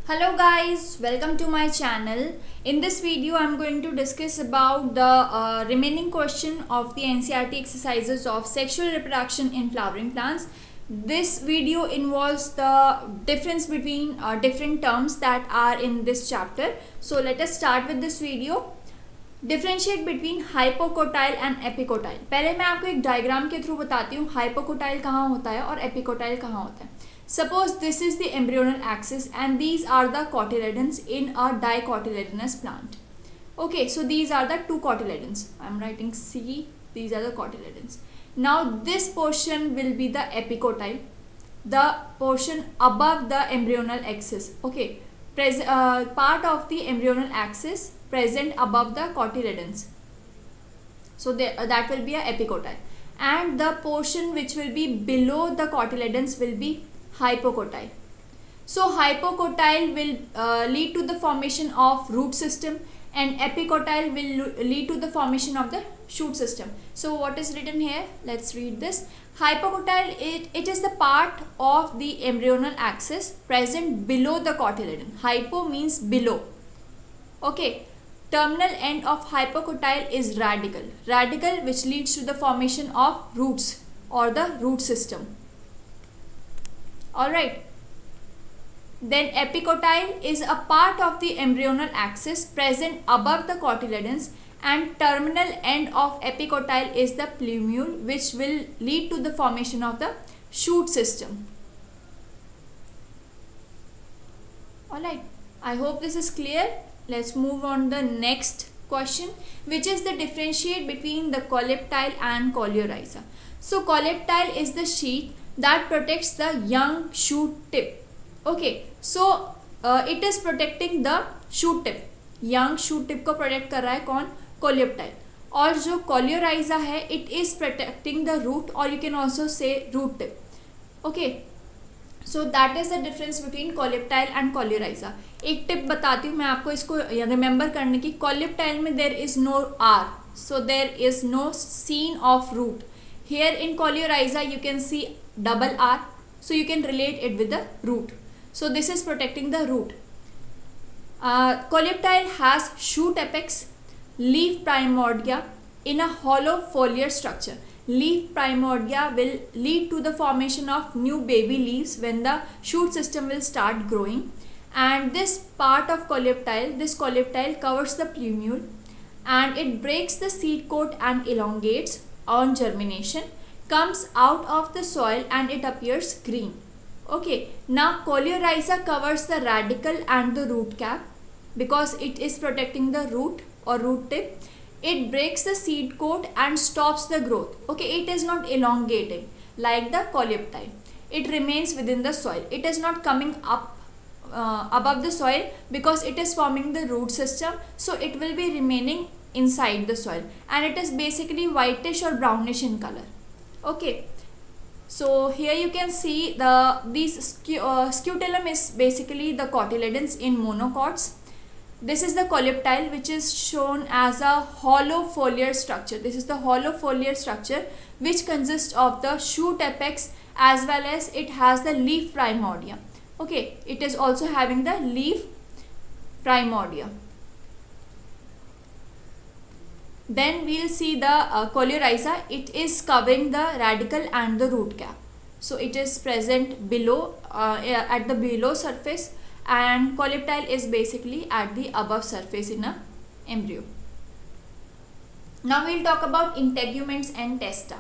Hello guys, welcome to my channel. In this video I am going to discuss about the remaining question of the NCERT exercises of sexual reproduction in flowering plants. This video involves the difference between different terms that are in this chapter. So let us start with this video. Differentiate between hypocotyl and epicotyl. पहले मैं आपको एक diagram के through बताती हूँ hypocotyl कहाँ होता है और एपिकोटाइल कहाँ होता है. Suppose this is the embryonal axis and these are the cotyledons in a dicotyledonous plant. Okay, so these are the two cotyledons. I am writing C. These are the cotyledons. Now this portion will be the epicotyle, the portion above the embryonal axis. Okay, part of the embryonal axis present above the cotyledons. So that will be a epicotyle, and the portion which will be below the cotyledons will be hypocotyle. So hypocotyle will lead to the formation of root system and epicotyle will lead to the formation of the shoot system. So what is written here? Let's read this. Hypocotyle, it is the part of the embryonal axis present below the cotyledon. Hypo means below. Okay. Terminal end of hypocotyle is radical. Radical which leads to the formation of roots or the root system. Alright. Then epicotyle is a part of the embryonal axis present above the cotyledons, and terminal end of epicotyle is the plumule which will lead to the formation of the shoot system. Alright. I hope this is clear. Let's move on the next question, which is the differentiate between the coleoptile and coleorhiza. So coleoptile is the sheath that protects the young shoot tip. Okay, so it is protecting the shoot tip. Young shoot tip को protect कर रहा है कौन? Coleoptile. और जो coleorhiza है, it is protecting the root, or you can also say root tip. Okay. So that is the difference between coleoptile and coleorhiza. एक tip बताती हूँ मैं आपको इसको रिमेंबर करने की. coleoptile में there is no R, so there is no scene of root. Here in coleorhiza you can see double R, so you can relate it with the root. So this is protecting the root. Coleoptile has shoot apex, leaf primordia in a hollow foliar structure. Leaf primordia will lead to the formation of new baby leaves when the shoot system will start growing. And this part of coleoptile, this coleoptile covers the plumule and it breaks the seed coat and elongates on germination, comes out of the soil and it appears green. Okay, now coleorhiza covers the radicle and the root cap because it is protecting the root or root tip. It breaks the seed coat and stops the growth. Okay, it is not elongating like the coleoptile. It remains within the soil. It is not coming up above the soil because it is forming the root system. So it will be remaining inside the soil and it is basically whitish or brownish in color. Okay. So here you can see scutellum is basically the cotyledons in monocots. This is the coleoptile which is shown as a hollow foliar structure. This is the hollow foliar structure which consists of the shoot apex as well as it has the leaf primordia. Okay, it is also having the leaf primordia. Then we will see the coleorhiza. It is covering the radicle and the root cap. So it is present below at the below surface, and coleoptile is basically at the above surface in a embryo. Now we will talk about integuments and testa.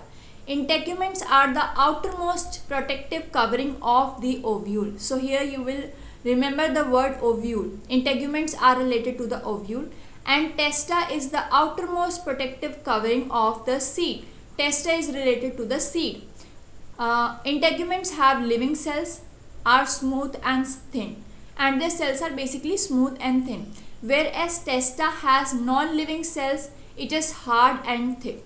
Integuments are the outermost protective covering of the ovule. So here you will remember the word ovule. Integuments are related to the ovule, and testa is the outermost protective covering of the seed. Testa is related to the seed. Integuments have living cells, are smooth and thin, and their cells are basically smooth and thin, whereas testa has non-living cells. It is hard and thick.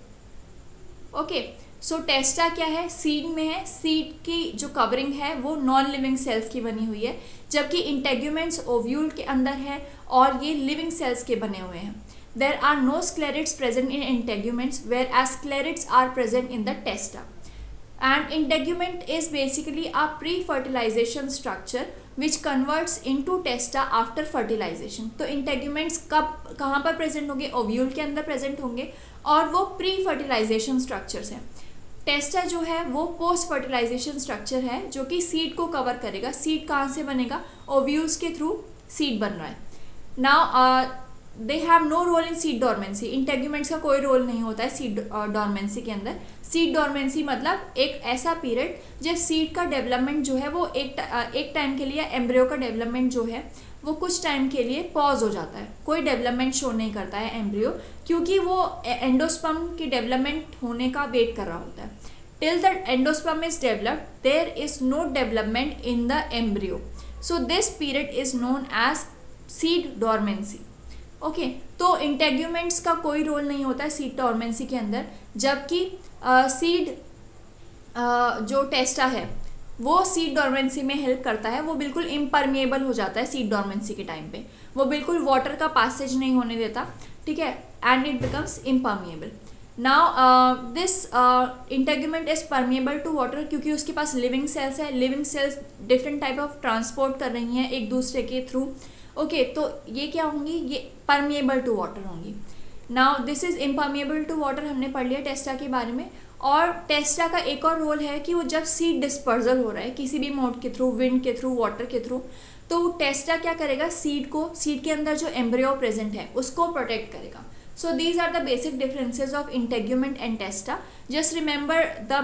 Okay, so testa क्या है? Seed में है. Seed की जो covering है वो non living cells की बनी हुई है, जबकि इंटेग्यूमेंट्स ओव्यूल के अंदर है और ये लिविंग सेल्स के बने हुए हैं. There are no sclerids present in integuments, whereas sclerids are present in the testa. And integument is basically a pre-fertilization structure which converts into testa after fertilization. तो इंटेग्यूमेंट्स कब कहाँ पर प्रेजेंट होंगे, ovule के अंदर प्रेजेंट होंगे और वो प्री फर्टिलाइजेशन स्ट्रक्चर्स हैं। टेस्टा जो है वो पोस्ट फर्टिलाइजेशन स्ट्रक्चर है जो कि सीड को कवर करेगा। सीड कहाँ से बनेगा, ओव्यूल्स के थ्रू सीड बन रहा है। Now they have no role in seed dormancy. Integuments का कोई रोल नहीं होता है सीड डॉर्मेंसी के अंदर। सीड डॉर्मेंसी मतलब एक ऐसा पीरियड जब सीड का डेवलपमेंट जो है वो एक टाइम के लिए, एम्ब्रियो का डेवलपमेंट जो है वो कुछ टाइम के लिए पॉज हो जाता है, कोई डेवलपमेंट शो नहीं करता है एम्ब्रियो, क्योंकि वो एंडोस्पर्म की डेवलपमेंट होने का वेट कर रहा होता है। Till the endosperm is developed there is no development in the embryo, so this period is known as seed dormancy. Okay, तो इंटेग्यूमेंट्स का कोई रोल नहीं होता है सीड डॉर्मेंसी के अंदर, जबकि सीड जो टेस्टा है वो सीड डॉर्मेंसी में हेल्प करता है। वो बिल्कुल इम्परमिएबल हो जाता है सीड डॉर्मेंसी के टाइम पे, वो बिल्कुल वाटर का पासेज नहीं होने देता, ठीक है, and it becomes impermeable. Now this integument is permeable to water क्योंकि उसके पास लिविंग सेल्स है। Living cells different type of transport कर रही हैं एक दूसरे के थ्रू। ओके, तो ये क्या होंगी, ये परमिएबल टू वाटर होंगी। Now this is impermeable to water, हमने पढ़ लिया टेस्टा के बारे में। और टेस्टा का एक और रोल है कि वो जब सीड डिस्पर्जल हो रहा है किसी भी मोड के थ्रू, विंड के थ्रू, वाटर के थ्रू, तो टेस्टा क्या करेगा, सीड को, सीड के अंदर जो एम्ब्रियो प्रेजेंट है उसको प्रोटेक्ट करेगा। So these are the basic differences of integument and testa. Just remember the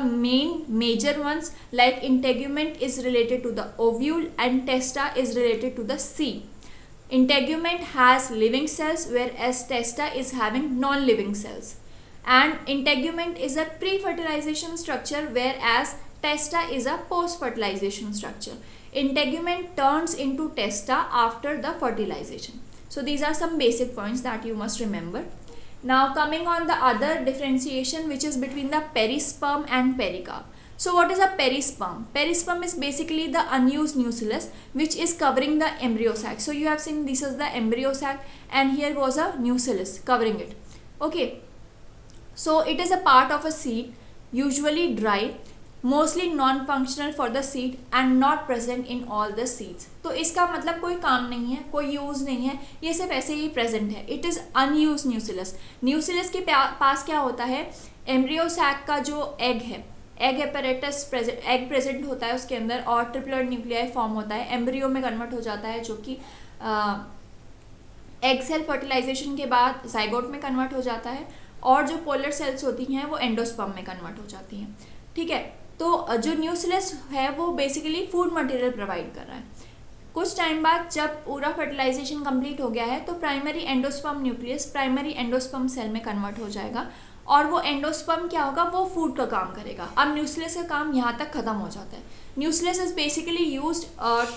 major ones, like integument is related to the ovule and testa is related to the seed. Integument has living cells whereas testa is having non-living cells. And integument is a pre-fertilization structure whereas testa is a post-fertilization structure. Integument turns into testa after the fertilization. So these are some basic points that you must remember. Now coming on the other differentiation, which is between the perisperm and pericarp. So what is a perisperm? Perisperm is basically the unused nucellus which is covering the embryo sac. So you have seen this is the embryo sac and here was a nucellus covering it. Okay, so it is a part of a seed, usually dry, mostly non-functional for the seed and not present in all the seeds. तो इसका मतलब कोई काम नहीं है, कोई use नहीं है, ये सिर्फ ऐसे ही प्रेजेंट है। It is unused न्यूसिलस। न्यूसिलस के पास क्या होता है, एम्ब्रियो सैक का जो एग है, egg apparatus present, egg present होता है उसके अंदर और ट्रिप्लोइड न्यूक्लियाई फॉर्म होता है, एम्ब्रियो में कन्वर्ट हो जाता है, जो कि एग सेल फर्टिलाइजेशन के बाद जाइगोट में कन्वर्ट हो जाता है, और जो पोलर सेल्स होती हैं वो एंडोस्पर्म में कन्वर्ट हो जाती हैं। ठीक है, तो जो न्यूसिलस है वो बेसिकली फूड मटेरियल प्रोवाइड कर रहा है। कुछ टाइम बाद जब पूरा फर्टिलाइजेशन कंप्लीट हो गया है तो primary endosperm nucleus primary endosperm cell में कन्वर्ट हो जाएगा और वो एंडोस्पर्म क्या होगा, वो फूड का काम करेगा। अब न्यूसिलस का काम यहाँ तक खत्म हो जाता है। Nucellus is basically used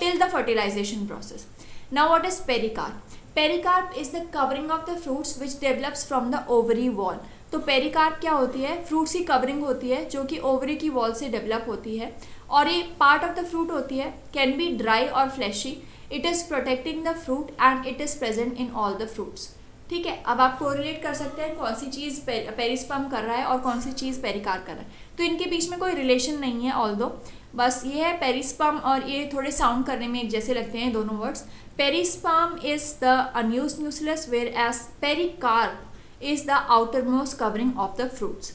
till the fertilization process. Now what is pericarp? Pericarp is the covering of the fruits which develops from the ovary wall. तो पेरिकार्प क्या होती है, फ्रूट्स की कवरिंग होती है जो कि ओवरी की वॉल से डेवलप होती है और ये पार्ट ऑफ द फ्रूट होती है, कैन बी ड्राई और fleshy. It is protecting the fruit and it is present in all the fruits. ठीक है, अब आप कोरिलेट कर सकते हैं कौन सी चीज़ पेरिस्पर्म कर रहा है और कौन सी चीज़ पेरिकार्प कर रहा है। तो इनके बीच में कोई रिलेशन नहीं है, ऑल्दो बस ये है पेरिस्पर्म और ये थोड़े साउंड करने में एक जैसे लगते हैं दोनों words. Perisperm is the unused nucellus whereas pericarp is the outermost covering of the fruits.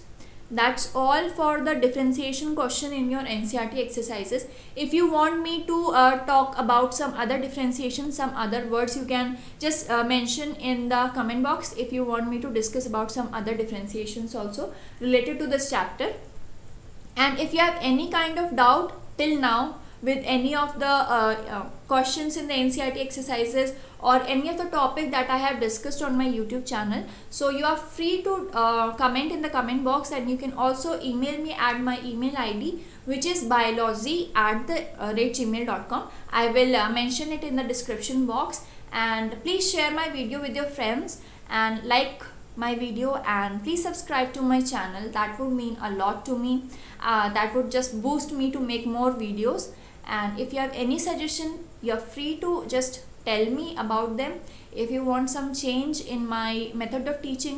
That's all for the differentiation question in your NCERT exercises. If you want me to talk about some other differentiation, some other words, you can just mention in the comment box if you want me to discuss about some other differentiations also related to this chapter. And if you have any kind of doubt till now with any of the questions in the NCERT exercises or any of the topic that I have discussed on my YouTube channel, so you are free to comment in the comment box, and you can also email me at my email ID which is biology@gmail.com. I will mention it in the description box, and please share my video with your friends and like my video, and please subscribe to my channel. That would mean a lot to me. That would just boost me to make more videos. And if you have any suggestion, you're free to just tell me about them. If you want some change in my method of teaching,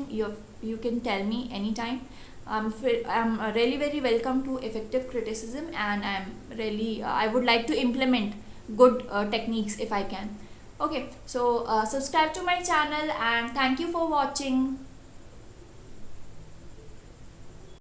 you can tell me anytime. I'm really very welcome to effective criticism, and I would like to implement good techniques if I can. Okay, so subscribe to my channel and thank you for watching.